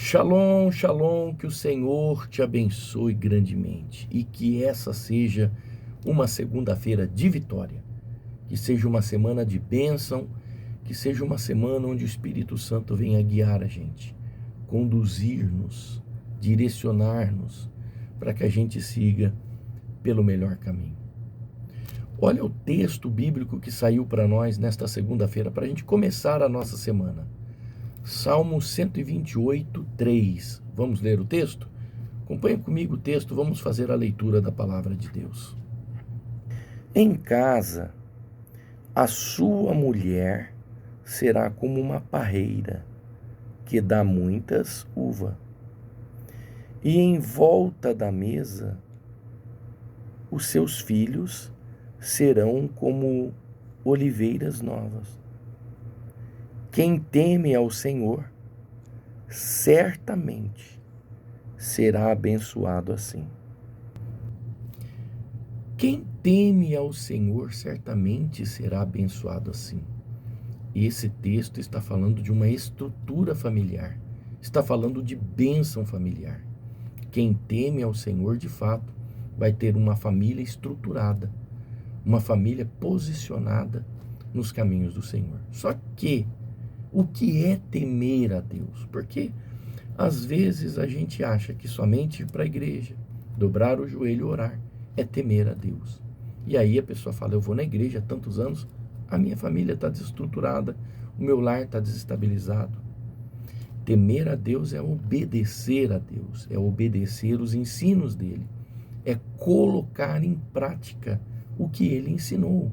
Shalom, shalom, que o Senhor te abençoe grandemente e que essa seja uma segunda-feira de vitória, que seja uma semana de bênção, que seja uma semana onde o Espírito Santo venha guiar a gente, conduzir-nos, direcionar-nos, para que a gente siga pelo melhor caminho. Olha o texto bíblico que saiu para nós nesta segunda-feira, para a gente começar a nossa semana. Salmo 128, 3. Vamos ler o texto? Acompanhe comigo o texto, vamos fazer a leitura da palavra de Deus. Em casa, a sua mulher será como uma parreira que dá muitas uvas, e em volta da mesa os seus filhos serão como oliveiras novas. Quem teme ao Senhor, certamente será abençoado assim. Quem teme ao Senhor, certamente será abençoado assim. Esse texto está falando de uma estrutura familiar, está falando de bênção familiar. Quem teme ao Senhor, de fato, vai ter uma família estruturada, uma família posicionada nos caminhos do Senhor. Só que, o que é temer a Deus? Porque às vezes a gente acha que somente ir para a igreja, dobrar o joelho e orar, é temer a Deus. E aí a pessoa fala, eu vou na igreja há tantos anos, a minha família está desestruturada, o meu lar está desestabilizado. Temer a Deus é obedecer a Deus, é obedecer os ensinos dele, é colocar em prática o que ele ensinou.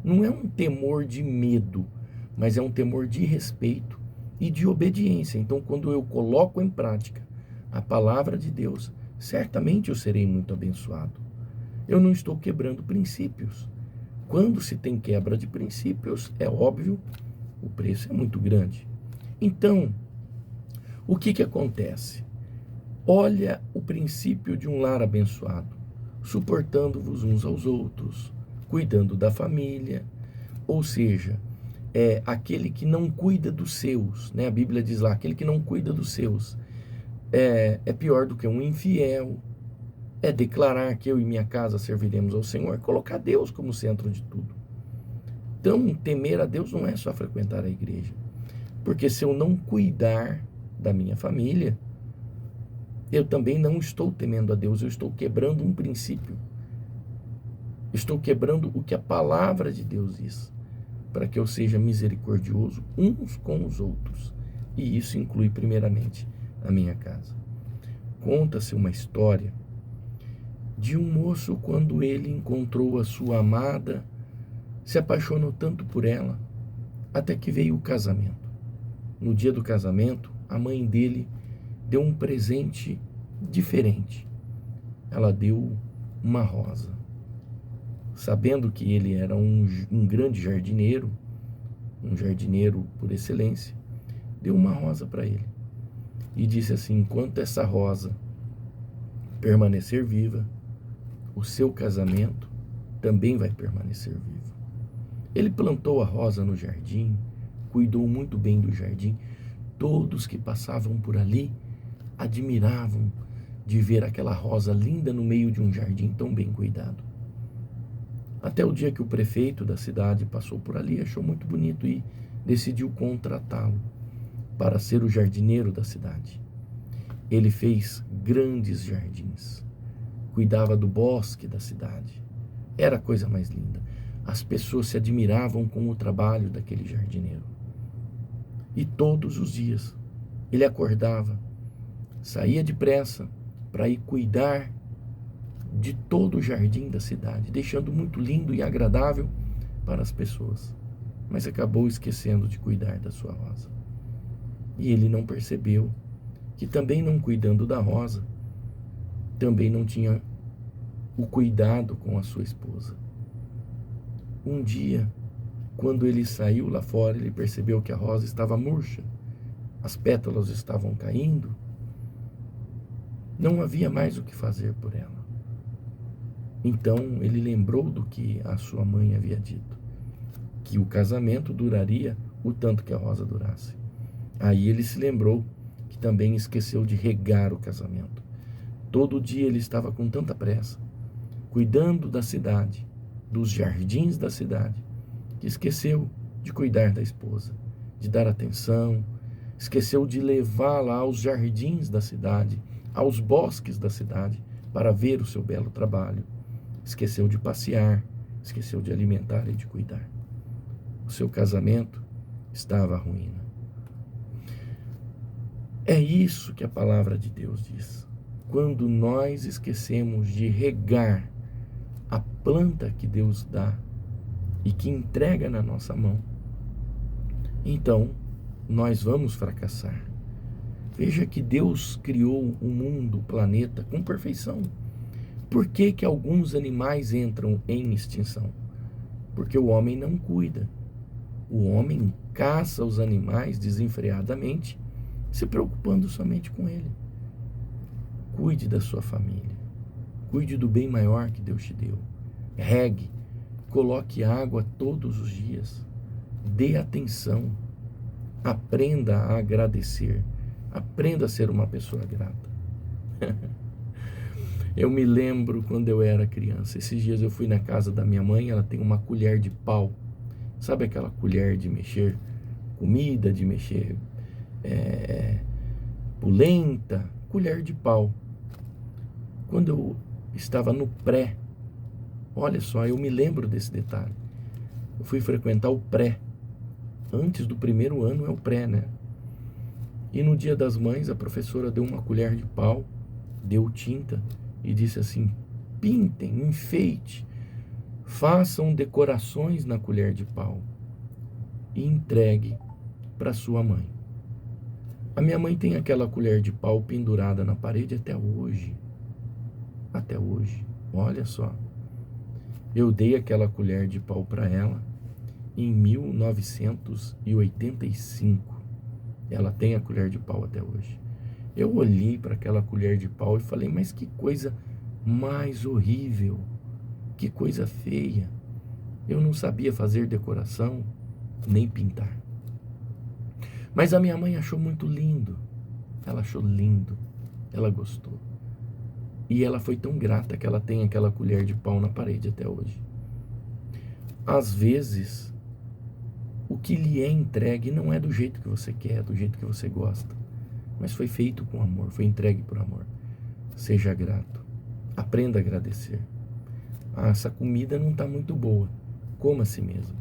Não é um temor de medo, mas é um temor de respeito e de obediência. Então, quando eu coloco em prática a palavra de Deus, certamente eu serei muito abençoado. Eu não estou quebrando princípios. Quando se tem quebra de princípios, é óbvio, o preço é muito grande. Então, o que acontece? Olha o princípio de um lar abençoado, suportando-vos uns aos outros, cuidando da família, ou seja, é aquele que não cuida dos seus, né? A Bíblia diz lá, aquele que não cuida dos seus é pior do que um infiel, é declarar que eu e minha casa serviremos ao Senhor, colocar Deus como centro de tudo. Então, temer a Deus não é só frequentar a igreja, porque se eu não cuidar da minha família, eu também não estou temendo a Deus, eu estou quebrando um princípio, estou quebrando o que a palavra de Deus diz, para que eu seja misericordioso uns com os outros. E isso inclui primeiramente a minha casa. Conta-se uma história de um moço quando ele encontrou a sua amada, se apaixonou tanto por ela, até que veio o casamento. No dia do casamento, a mãe dele deu um presente diferente. Ela deu uma rosa. Sabendo que ele era um grande jardineiro, um jardineiro por excelência, deu uma rosa para ele. E disse assim, enquanto essa rosa permanecer viva, o seu casamento também vai permanecer vivo. Ele plantou a rosa no jardim, cuidou muito bem do jardim. Todos que passavam por ali admiravam de ver aquela rosa linda no meio de um jardim tão bem cuidado. Até o dia que o prefeito da cidade passou por ali, achou muito bonito e decidiu contratá-lo para ser o jardineiro da cidade. Ele fez grandes jardins, cuidava do bosque da cidade. Era a coisa mais linda. As pessoas se admiravam com o trabalho daquele jardineiro. E todos os dias ele acordava, saía depressa para ir cuidar de todo o jardim da cidade, deixando muito lindo e agradável para as pessoas. Mas acabou esquecendo de cuidar da sua rosa. E ele não percebeu que também não cuidando da rosa, também não tinha o cuidado com a sua esposa. Um dia, quando ele saiu lá fora, ele percebeu que a rosa estava murcha, as pétalas estavam caindo, não havia mais o que fazer por ela. Então ele lembrou do que a sua mãe havia dito, que o casamento duraria o tanto que a rosa durasse. Aí ele se lembrou que também esqueceu de regar o casamento. Todo dia ele estava com tanta pressa, cuidando da cidade, dos jardins da cidade, que esqueceu de cuidar da esposa, de dar atenção, esqueceu de levá-la aos jardins da cidade, aos bosques da cidade, para ver o seu belo trabalho. Esqueceu de passear, esqueceu de alimentar e de cuidar. O seu casamento estava à ruína. É isso que a palavra de Deus diz. Quando nós esquecemos de regar a planta que Deus dá e que entrega na nossa mão, então nós vamos fracassar. Veja que Deus criou o mundo, o planeta, com perfeição. Por que que alguns animais entram em extinção? Porque o homem não cuida. O homem caça os animais desenfreadamente, se preocupando somente com ele. Cuide da sua família. Cuide do bem maior que Deus te deu. Regue. Coloque água todos os dias. Dê atenção. Aprenda a agradecer. Aprenda a ser uma pessoa grata. Eu me lembro quando eu era criança. Esses dias eu fui na casa da minha mãe. Ela tem uma colher de pau. Sabe aquela colher de mexer comida, de mexer polenta? Colher de pau. Quando eu estava no pré, olha só, eu me lembro desse detalhe. Eu fui frequentar o pré. Antes do primeiro ano é o pré, né? E no Dia das Mães, a professora deu uma colher de pau, deu tinta e disse assim: pintem, enfeite, façam decorações na colher de pau e entregue para sua mãe. A minha mãe tem aquela colher de pau pendurada na parede até hoje. Até hoje. Olha só. Eu dei aquela colher de pau para ela em 1985. Ela tem a colher de pau até hoje. Eu olhei para aquela colher de pau e falei: mas que coisa mais horrível. Que coisa feia. Eu não sabia fazer decoração, nem pintar. Mas a minha mãe achou muito lindo. Ela achou lindo. Ela gostou. E ela foi tão grata que ela tem aquela colher de pau na parede até hoje. Às vezes, o que lhe é entregue não é do jeito que você quer, é do jeito que você gosta. Mas foi feito com amor, foi entregue por amor. Seja grato. Aprenda a agradecer. Ah, essa comida não está muito boa. Coma a si mesmo.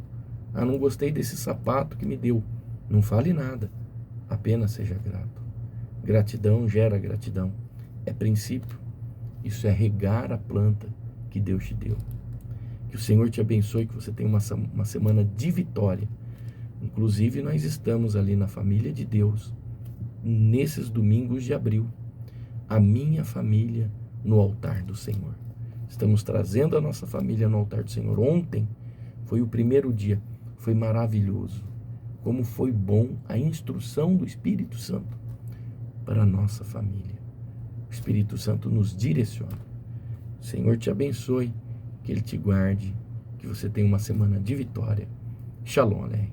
Ah, não gostei desse sapato que me deu. Não fale nada. Apenas seja grato. Gratidão gera gratidão. É princípio. Isso é regar a planta que Deus te deu. Que o Senhor te abençoe, que você tenha uma semana de vitória. Inclusive, nós estamos ali na família de Deus, nesses domingos de abril. A minha família no altar do Senhor. Estamos trazendo a nossa família no altar do Senhor. Ontem foi o primeiro dia. Foi maravilhoso. Como foi bom a instrução do Espírito Santo para a nossa família. O Espírito Santo nos direciona. O Senhor te abençoe, que Ele te guarde, que você tenha uma semana de vitória. Shalom, Aleichem.